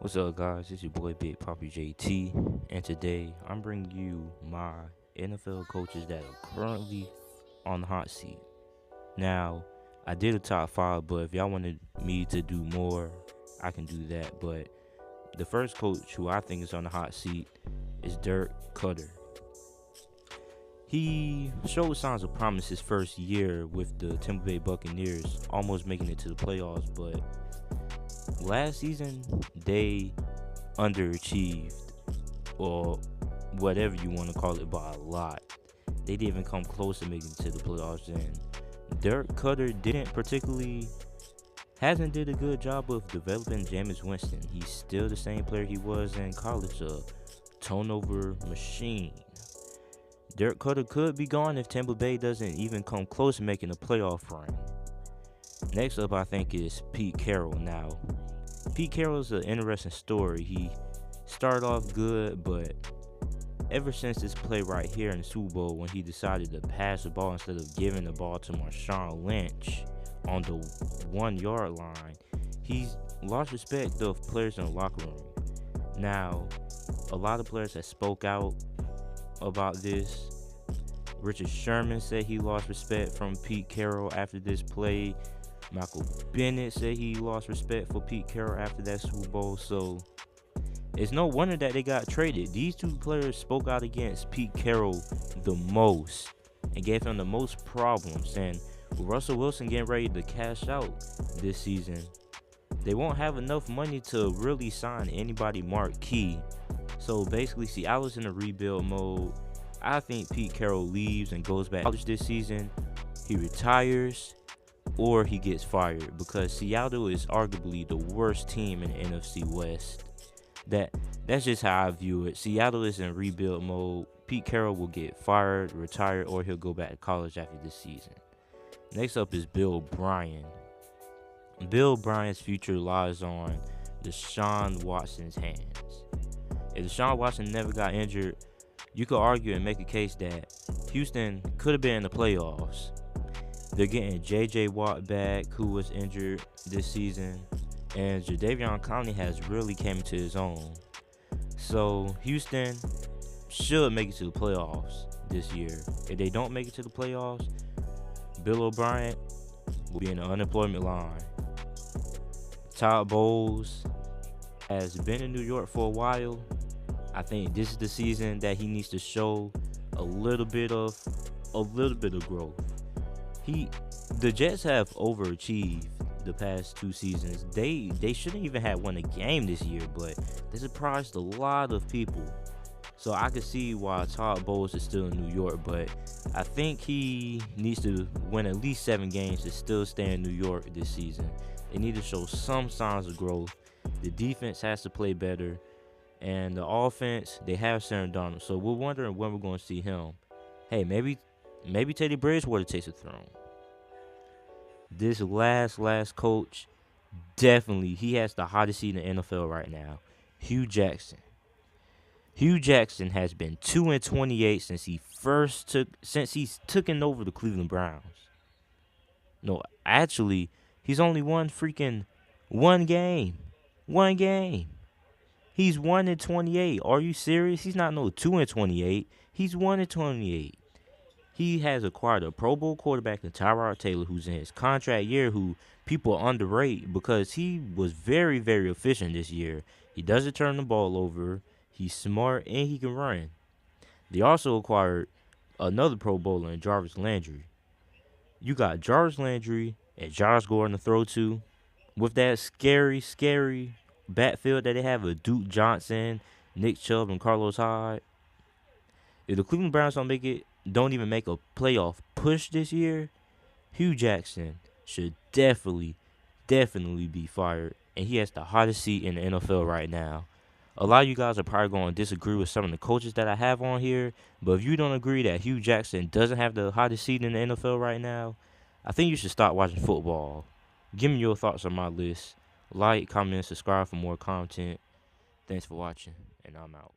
What's up, guys? It's your boy Big Poppy JT, and today I'm bringing you my NFL coaches that are currently on the hot seat. Now, I did a top five, but if y'all wanted me to do more, I can do that. But the first coach who I think is on the hot seat is Derrick Cutter. He showed signs of promise his first year with the Tampa Bay Buccaneers, almost making it to the playoffs, but last season they underachieved, or whatever you want to call it, by a lot. They didn't even come close to making it to the playoffs. And Derek Cutter hasn't did a good job of developing Jameis Winston. He's still the same player he was in college, a turnover machine. Derek Cutter could be gone if Tampa Bay doesn't even come close to making a playoff run. Next up, I think, is Pete Carroll. Now, Pete Carroll's an interesting story. He started off good, but ever since this play right here in the Super Bowl, when he decided to pass the ball instead of giving the ball to Marshawn Lynch on the 1 yard line, he's lost respect of players in the locker room. Now, a lot of players have spoke out about this. Richard Sherman said he lost respect from Pete Carroll after this play. Michael Bennett said he lost respect for Pete Carroll after that Super Bowl. So it's no wonder that they got traded. These two players spoke out against Pete Carroll the most and gave him the most problems. And with Russell Wilson getting ready to cash out this season, they won't have enough money to really sign anybody marquee. So basically, Seattle's in a rebuild mode. I think Pete Carroll leaves and goes back to college this season. He retires or he gets fired, because Seattle is arguably the worst team in the NFC West. That's just how I view it. Seattle is in rebuild mode. Pete Carroll will get fired, retired, or he'll go back to college after this season. Next up is Bill O'Brien. Bill O'Brien's future lies on Deshaun Watson's hands. If Deshaun Watson never got injured, you could argue and make a case that Houston could have been in the playoffs. They're getting J.J. Watt back, who was injured this season, and Jadeveon Clowney has really came into his own. So Houston should make it to the playoffs this year. If they don't make it to the playoffs, Bill O'Brien will be in the unemployment line. Todd Bowles has been in New York for a while. I think this is the season that he needs to show a little bit of growth. The Jets have overachieved the past 2 seasons. They shouldn't even have won a game this year, but they surprised a lot of people. So I could see why Todd Bowles is still in New York, but I think he needs to win at least 7 games to still stay in New York this season. They need to show some signs of growth. The defense has to play better, and the offense, they have Sam Darnold. So we're wondering when we're going to see him. Hey, maybe Teddy Bridgewater takes the throne. This last coach, definitely, he has the hottest seat in the NFL right now. Hugh Jackson. Hugh Jackson has been 2-28 since he's taken over the Cleveland Browns. No, actually, he's only won one game. One game. He's 1-28. Are you serious? He's not no 2-28. He's 1-28. He has acquired a Pro Bowl quarterback in Tyrod Taylor, who's in his contract year, who people underrate because he was very, very efficient this year. He doesn't turn the ball over. He's smart, and he can run. They also acquired another Pro Bowler in Jarvis Landry. You got Jarvis Landry and Josh Gordon to throw to. With that scary backfield that they have with Duke Johnson, Nick Chubb, and Carlos Hyde. If the Cleveland Browns don't even make a playoff push this year, Hugh Jackson should definitely be fired, and he has the hottest seat in the NFL right now. A lot of you guys are probably going to disagree with some of the coaches that I have on here, but if you don't agree that Hugh Jackson doesn't have the hottest seat in the NFL right now, I think you should start watching football. Give me your thoughts on my list. Like, comment, and subscribe for more content. Thanks for watching, and I'm out.